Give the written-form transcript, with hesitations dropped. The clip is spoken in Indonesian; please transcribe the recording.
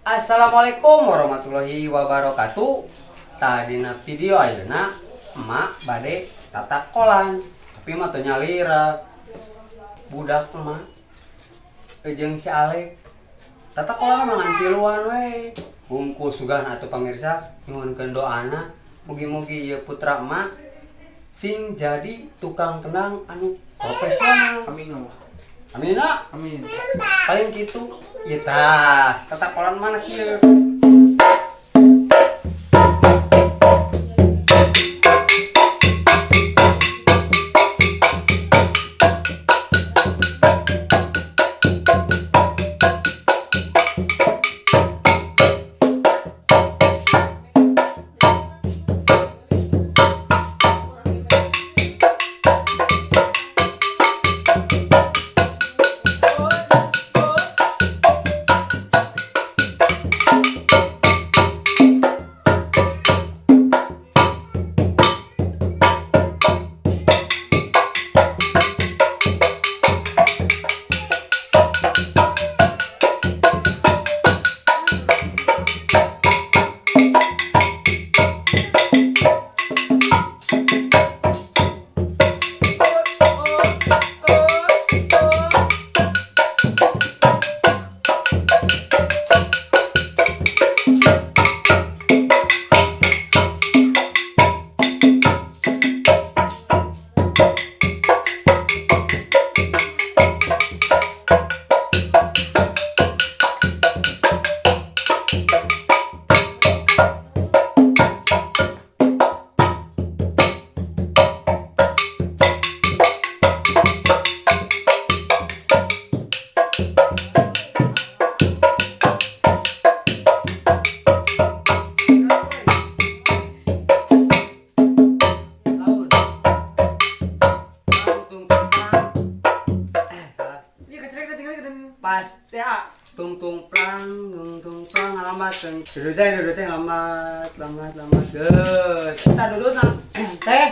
Assalamualaikum warahmatullahi wabarakatuh. Tadina video ayeuna emak bade tatakolan, tapi mah teu nyalira. Budak emak jeung si Alek. Tatakolan mah ngantiluan we. Bungkus sugan atuh pamirsa, nyuhunkeun doana mugi-mugi ieu putra emak sing jadi tukang kendang anu profesional. Amin Allah. Amina. Amin. Paling gitu. Ieu tah, tatakolan mana kieu? Pasti tung plang alamat duduk teh alamat geus kita duduk teh